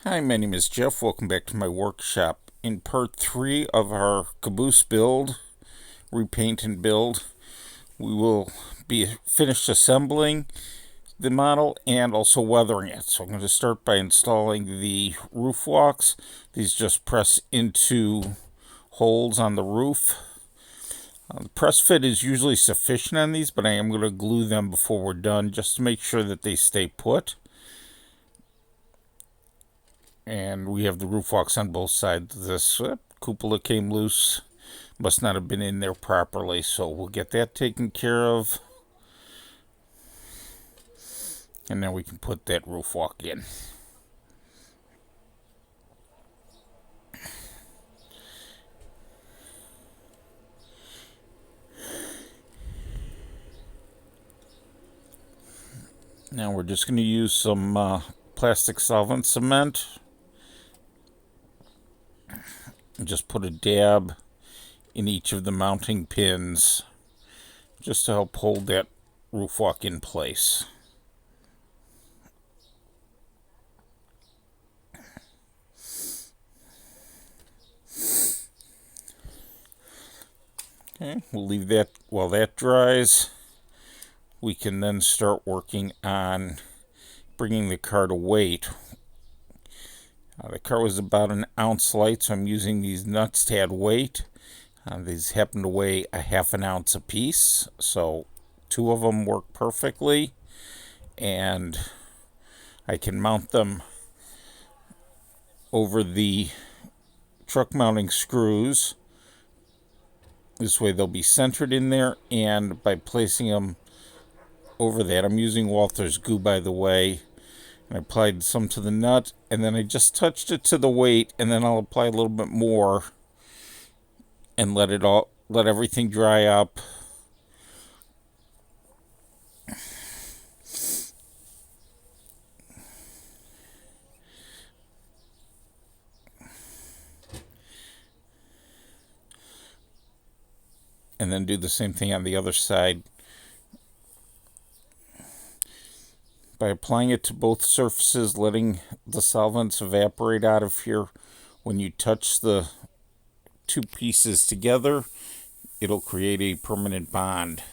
Hi, my name is Jeff. Welcome back to my workshop. In part 3 of our Caboose build, repaint and build, we will be finished assembling the model and also weathering it. So I'm going to start by installing the roof walks. These just press into holes on the roof. The press fit is usually sufficient on these, but I am going to glue them before we're done just to make sure that they stay put. And we have the roof walks on both sides. This cupola came loose, must not have been in there properly, so we'll get that taken care of, and then we can put that roof walk in. Now we're just going to use some plastic solvent cement and just put a dab in each of the mounting pins just to help hold that roof walk in place. Okay, we'll leave that while that dries. We can then start working on bringing the car to weight. The car was about an ounce light, so I'm using these nuts to add weight. These happen to weigh a half an ounce a piece, so 2 of them work perfectly, and I can mount them over the truck mounting screws. This way they'll be centered in there, and by placing them over that, I'm using Walther's glue, by the way, and I applied some to the nut, and then I just touched it to the weight, and then I'll apply a little bit more and let everything dry up. And then do the same thing on the other side. By applying it to both surfaces, letting the solvents evaporate out of here, when you touch the 2 pieces together, it'll create a permanent bond.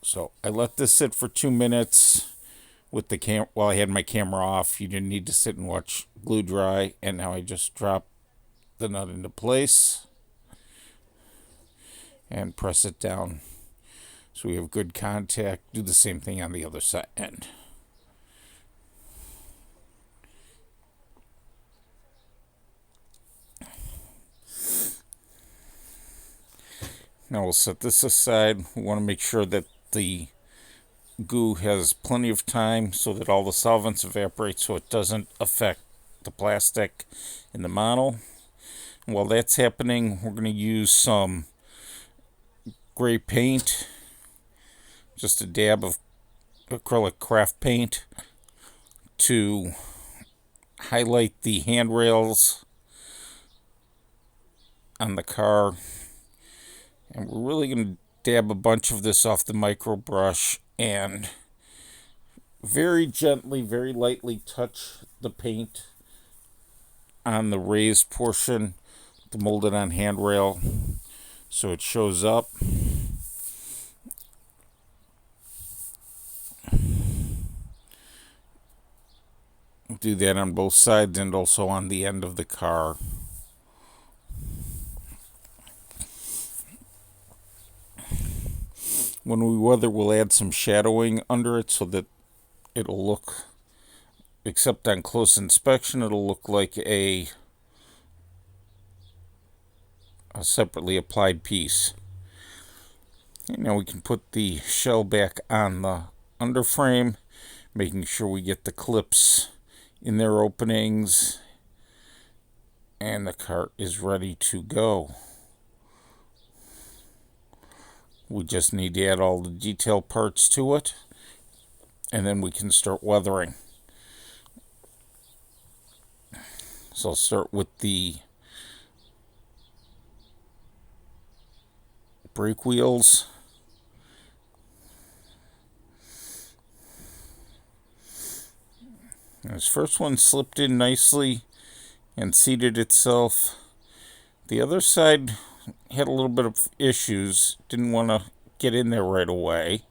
So I let this sit for 2 minutes with the while I had my camera off. You didn't need to sit and watch glue dry, and now I just drop the nut into place and press it down so we have good contact. Do the same thing on the other side end. Now we'll set this aside. We want to make sure that the glue has plenty of time so that all the solvents evaporate so it doesn't affect the plastic in the model. And while that's happening, we're going to use some gray paint, just a dab of acrylic craft paint, to highlight the handrails on the car. And we're really going to dab a bunch of this off the micro brush and very gently, very lightly touch the paint on the raised portion, the molded on handrail, so it shows up. Do that on both sides and also on the end of the car. When we weather, we'll add some shadowing under it so that it'll look, except on close inspection, it'll look like a separately applied piece. And now we can put the shell back on the underframe, making sure we get the clips in their openings, and the cart is ready to go. We just need to add all the detail parts to it, and then we can start weathering. So I'll start with the brake wheels. This first one slipped in nicely and seated itself. The other side had a little bit of issues, didn't want to get in there right away.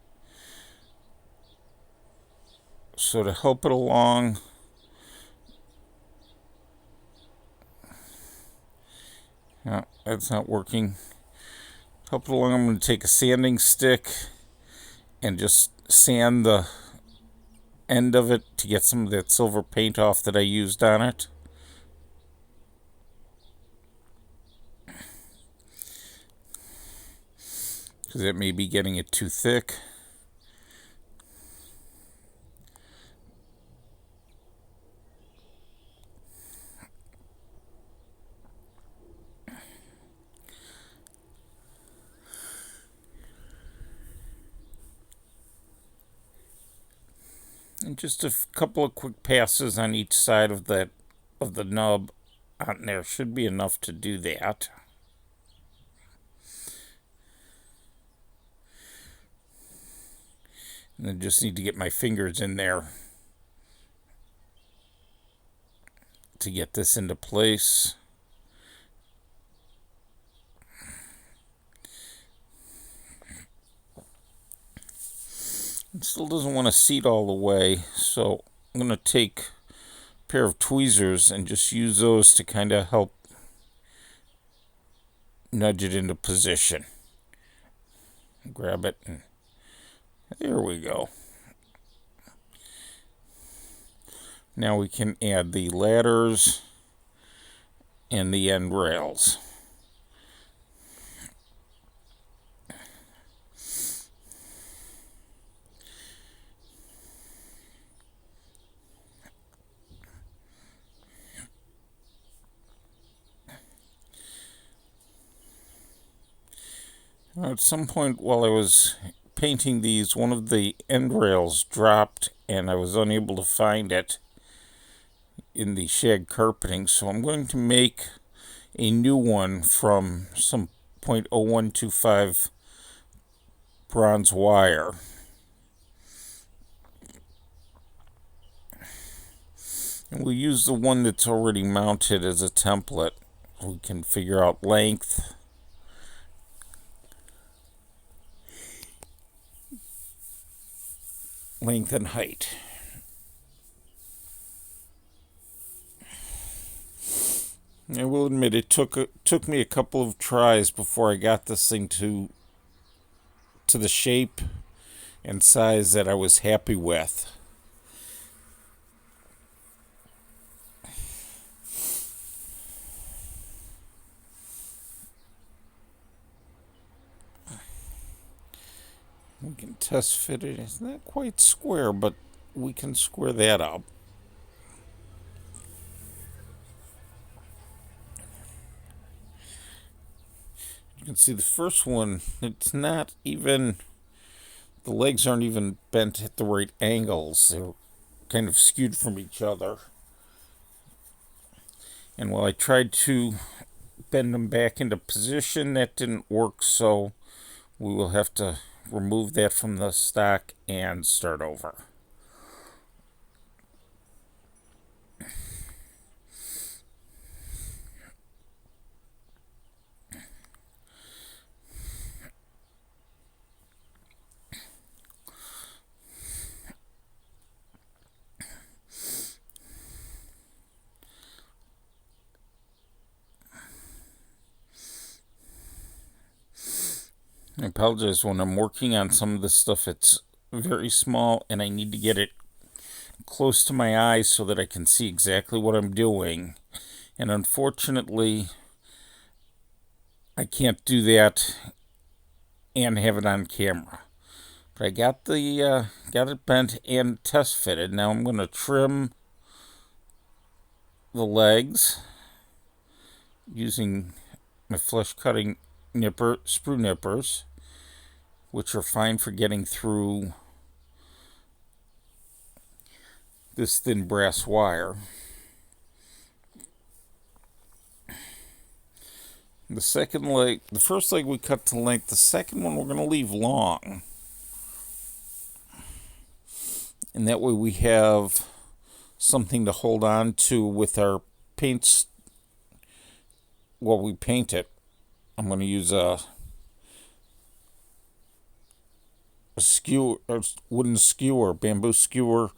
So to help it along, no, that's not working. Help it along, I'm going to take a sanding stick and just sand the end of it to get some of that silver paint off that I used on it. Because it may be getting it too thick. And just a couple of quick passes on each side of the nub on there should be enough to do that. And I just need to get my fingers in there to get this into place. It still doesn't want to seat all the way, so I'm going to take a pair of tweezers and just use those to kind of help nudge it into position. Grab it, and there we go. Now we can add the ladders and the end rails. At some point while I was painting these, one of the end rails dropped and I was unable to find it in the shag carpeting, so I'm going to make a new one from some .0125 bronze wire. And we'll use the one that's already mounted as a template. We can figure out length, and height. I will admit it took me a couple of tries before I got this thing to the shape and size that I was happy with. We can test fit it. It's not quite square, but we can square that up. You can see the first one, it's not even, the legs aren't even bent at the right angles. They're kind of skewed from each other. And while I tried to bend them back into position, that didn't work, so we will have to remove that from the stock and start over. I apologize, when I'm working on some of this stuff, it's very small and I need to get it close to my eyes so that I can see exactly what I'm doing. And unfortunately, I can't do that and have it on camera. But I got it bent and test fitted. Now I'm going to trim the legs using my flush cutting sprue nippers, which are fine for getting through this thin brass wire. The second leg, the first leg we cut to length, the second one we're going to leave long. And that way we have something to hold on to with our paints while we paint it. I'm going to use a skewer, a wooden skewer, bamboo skewer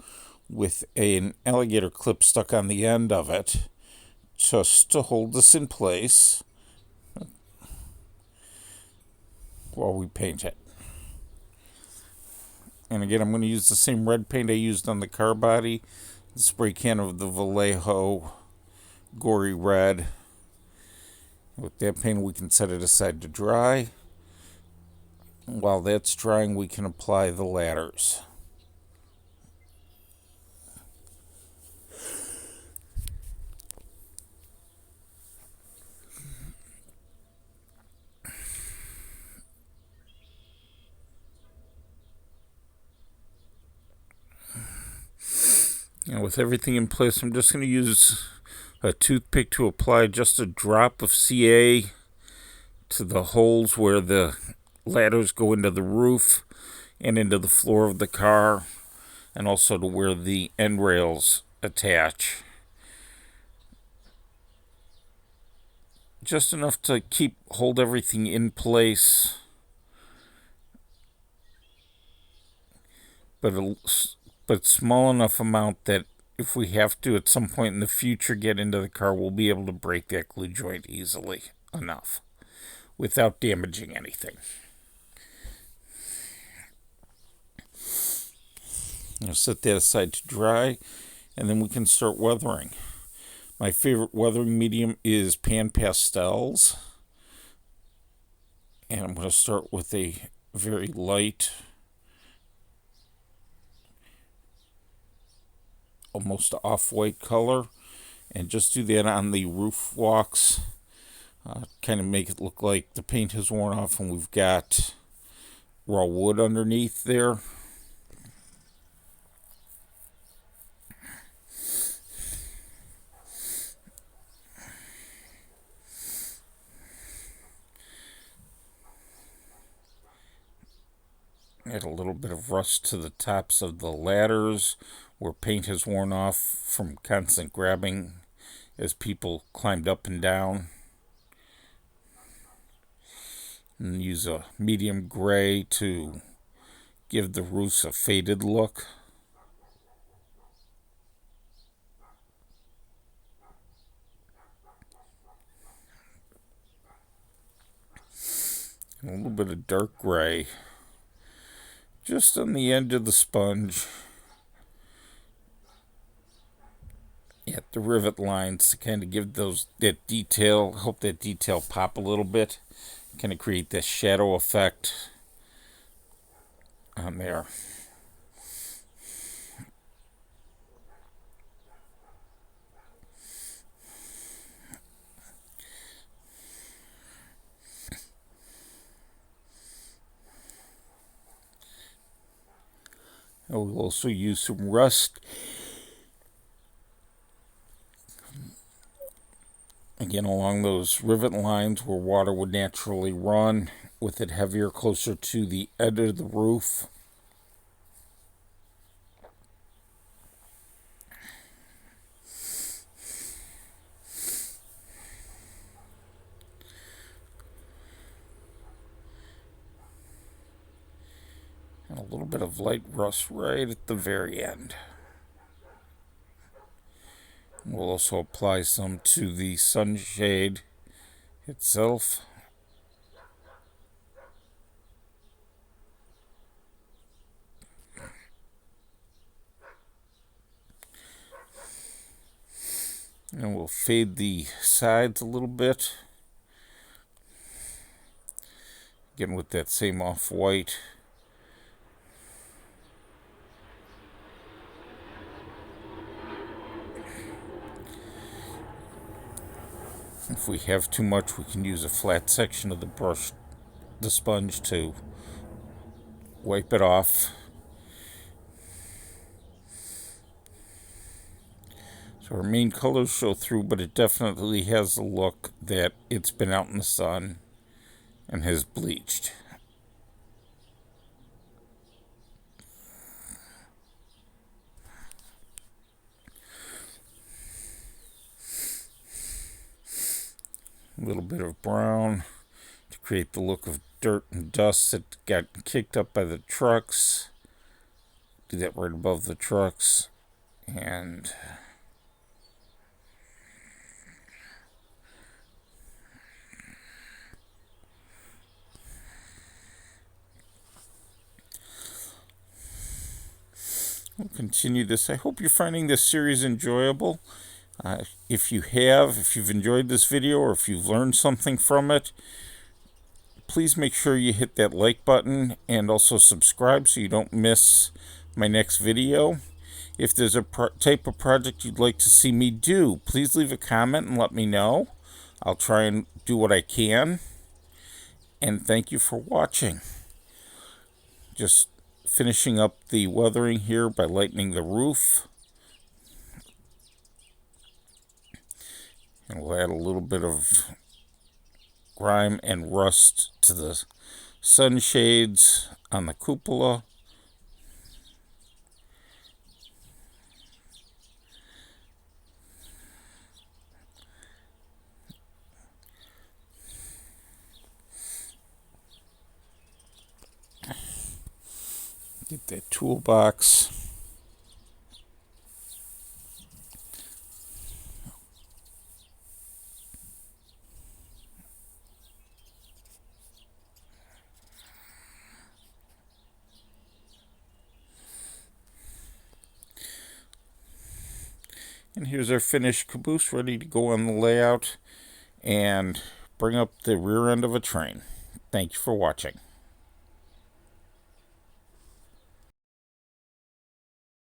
with an alligator clip stuck on the end of it just to hold this in place while we paint it. And again, I'm going to use the same red paint I used on the car body, the spray can of the Vallejo Gory Red. With that paint, we can set it aside to dry. While that's drying, we can apply the ladders. And with everything in place, I'm just going to use a toothpick to apply just a drop of CA to the holes where the ladders go into the roof and into the floor of the car, and also to where the end rails attach. Just enough to hold everything in place, but small enough amount that if we have to at some point in the future get into the car, we'll be able to break that glue joint easily enough without damaging anything. I'll set that aside to dry, and then we can start weathering. My favorite weathering medium is Pan Pastels, and I'm going to start with a very light, almost off-white color, and just do that on the roof walks. Kind of make it look like the paint has worn off and we've got raw wood underneath there. Add a little bit of rust to the tops of the ladders where paint has worn off from constant grabbing as people climbed up and down. And use a medium gray to give the roofs a faded look. And a little bit of dark gray just on the end of the sponge at the rivet lines to kind of give that detail, help that detail pop a little bit, kind of create this shadow effect on there. We'll also use some rust. Again, along those rivet lines where water would naturally run, with it heavier closer to the edge of the roof. And a little bit of light rust right at the very end. We'll also apply some to the sunshade itself. And we'll fade the sides a little bit. Again with that same off-white. If we have too much, we can use a flat section of the sponge to wipe it off. So our main colors show through, but it definitely has the look that it's been out in the sun and has bleached. A little bit of brown to create the look of dirt and dust that got kicked up by the trucks. Do that right above the trucks. And we'll continue this. I hope you're finding this series enjoyable. If you've enjoyed this video or if you've learned something from it, please make sure you hit that like button and also subscribe so you don't miss my next video. If there's a type of project you'd like to see me do, please leave a comment and let me know. I'll try and do what I can. And thank you for watching. Just finishing up the weathering here by lightening the roof. And we'll add a little bit of grime and rust to the sunshades on the cupola. Get that toolbox. And here's our finished caboose ready to go on the layout and bring up the rear end of a train. Thank you for watching.